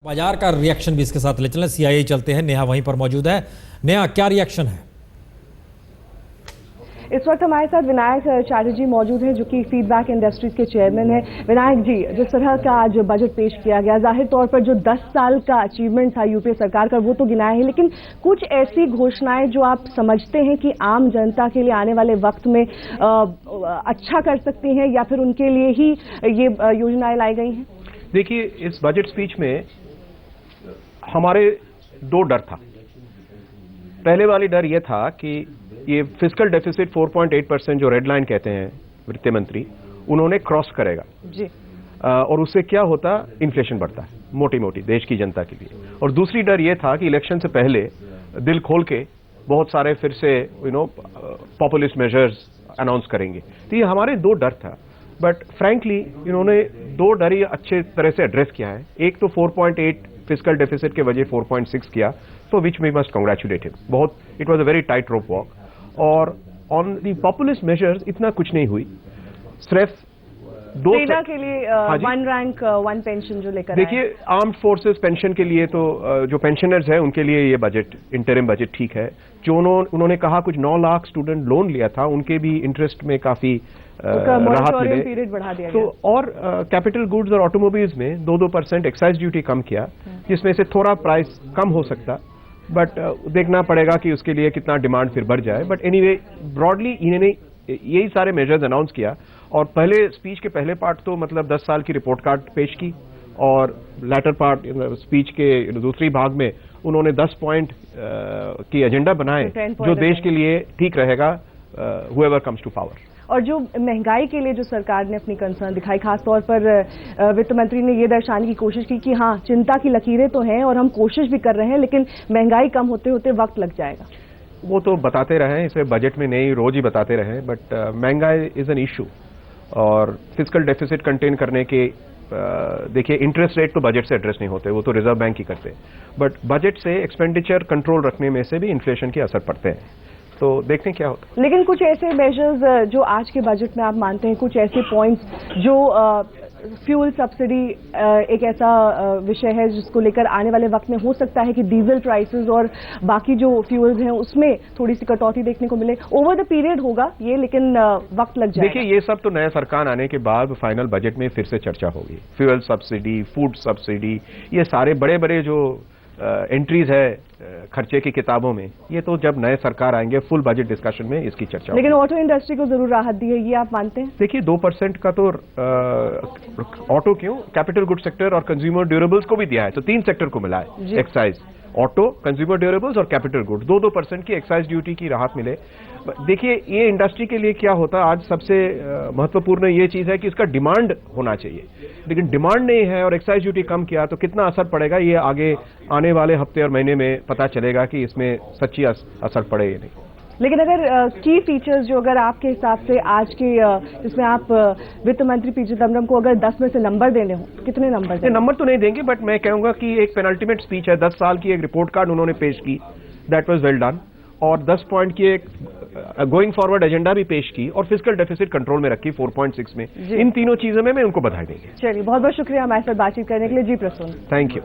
बाजार का रिएक्शन भी इसके साथ ले चलें। सीआईआई चलते हैं, नेहा वहीं पर मौजूद है। नेहा, क्या रिएक्शन है? इस वक्त हमारे साथ विनायक चैटर्जी मौजूद हैं, जो कि फीडबैक इंडस्ट्रीज के चेयरमैन हैं। विनायक जी, जिस तरह का आज बजट पेश किया गया, जाहिर तौर पर जो 10 साल का अचीवमेंट था यूपीए सरकार का, वो तो गिनाया है, लेकिन कुछ ऐसी घोषणाएं जो आप समझते हैं कि आम जनता के लिए आने वाले वक्त में अच्छा कर सकती हैं, या फिर उनके लिए ही ये योजनाएं लाई गई हैं? देखिए, इस बजट स्पीच में हमारे दो डर था। पहले वाली डर यह था कि ये फिस्कल डेफिसिट 4.8% जो रेड लाइन कहते हैं वित्त मंत्री, उन्होंने क्रॉस करेगा जी। और उससे क्या होता, इन्फ्लेशन बढ़ता है मोटी मोटी देश की जनता के लिए। और दूसरी डर यह था कि इलेक्शन से पहले दिल खोल के बहुत सारे फिर से पॉपुलिस्ट मेजर्स अनाउंस करेंगे। तो ये हमारे दो डर था। बट फ्रैंकली इन्होंने दो डर ही अच्छे तरह से एड्रेस किया है। एक तो 4.8 फिस्कल डेफिसिट के वजह 4.6 किया, for which we must congratulate him. बहुत it was a very tight rope walk. और ऑन दी पॉपुलिस्ट मेजर्स इतना कुछ नहीं हुई, सिर्फ दो सेना के लिए वन रैंक वन पेंशन जो लेकर देखिए, आर्म्ड फोर्सेस पेंशन के लिए तो जो पेंशनर्स हैं उनके लिए ये बजट, इंटरिम बजट ठीक है। जो उन्होंने कहा कुछ 9 लाख स्टूडेंट लोन लिया था, उनके भी इंटरेस्ट में काफी राहत मिले। पीरियड बढ़ा दिया तो और कैपिटल गुड्स और ऑटोमोबाइल्स में 2% एक्साइज ड्यूटी कम किया, जिसमें से थोड़ा प्राइस कम हो सकता। बट देखना पड़ेगा कि उसके लिए कितना डिमांड फिर बढ़ जाए। बट एनीवे, ब्रॉडली इन्होंने यही सारे मेजर्स अनाउंस किया। और पहले स्पीच के पहले पार्ट तो मतलब 10 साल की रिपोर्ट कार्ड पेश की, और लेटर पार्ट स्पीच के दूसरी भाग में उन्होंने 10 पॉइंट की एजेंडा बनाए जो देश के लिए ठीक रहेगा, whoever comes to power। और जो महंगाई के लिए जो सरकार ने अपनी कंसर्न दिखाई, खासतौर पर वित्त मंत्री ने ये दर्शाने की कोशिश की कि हाँ, चिंता की लकीरें तो हैं और हम कोशिश भी कर रहे हैं, लेकिन महंगाई कम होते होते वक्त लग जाएगा। वो तो बताते रहे, इसे बजट में नहीं, रोज ही बताते रहे। बट महंगाई इज एन इशू। और फिस्कल डेफिसिट कंटेन करने के देखिए, इंटरेस्ट रेट तो बजट से एड्रेस नहीं होते, वो तो रिजर्व बैंक ही करते। बट बजट से एक्सपेंडिचर कंट्रोल रखने में से भी इन्फ्लेशन के असर पड़ते हैं। तो देखते हैं क्या होता है। लेकिन कुछ ऐसे मेजर्स जो आज के बजट में आप मानते हैं, कुछ ऐसे पॉइंट्स जो फ्यूल सब्सिडी एक ऐसा विषय है जिसको लेकर आने वाले वक्त में हो सकता है कि डीजल प्राइसेस और बाकी जो फ्यूल्स हैं उसमें थोड़ी सी कटौती देखने को मिले। ओवर द पीरियड होगा ये, लेकिन वक्त लग जाएगा। देखिए, ये सब तो नया सरकार आने के बाद फाइनल बजट में फिर से चर्चा होगी। फ्यूल सब्सिडी, फूड सब्सिडी, ये सारे बड़े बड़े जो एंट्रीज है खर्चे की किताबों में, ये तो जब नए सरकार आएंगे फुल बजट डिस्कशन में इसकी चर्चा लेकिन ऑटो इंडस्ट्री को जरूर राहत दी है, ये आप मानते हैं? देखिए, 2% का तो ऑटो क्यों, कैपिटल गुड सेक्टर और कंज्यूमर ड्यूरेबल्स को भी दिया है। तो 3 सेक्टर को मिला है एक्साइज, ऑटो, कंज्यूमर ड्यूरेबल्स और कैपिटल गुड्स। 2% की एक्साइज ड्यूटी की राहत मिले। देखिए, ये इंडस्ट्री के लिए क्या होता, आज सबसे महत्वपूर्ण ये चीज है कि इसका डिमांड होना चाहिए। लेकिन डिमांड नहीं है और एक्साइज ड्यूटी कम किया तो कितना असर पड़ेगा, ये आगे आने वाले हफ्ते और महीने में पता चलेगा कि इसमें सच्ची असर पड़े या नहीं। लेकिन अगर की फीचर्स जो अगर आपके हिसाब से आज के जिसमें आप वित्त मंत्री पी चिदम्बरम को अगर 10 में से नंबर देने हो, तो कितने नंबर देंगे? नंबर तो नहीं देंगे, बट मैं कहूंगा कि एक पेनल्टीमेट स्पीच है। 10 साल की एक रिपोर्ट कार्ड उन्होंने पेश की, दैट वाज वेल डन। और 10 पॉइंट की एक गोइंग फॉरवर्ड एजेंडा भी पेश की, और फिस्कल डेफिसिट कंट्रोल में रखी 4.6 में। इन तीनों चीजों में मैं उनको बधाई देंगे। चलिए, बहुत बहुत शुक्रिया हमारे साथ बातचीत करने के लिए। जी प्रसून, थैंक यू।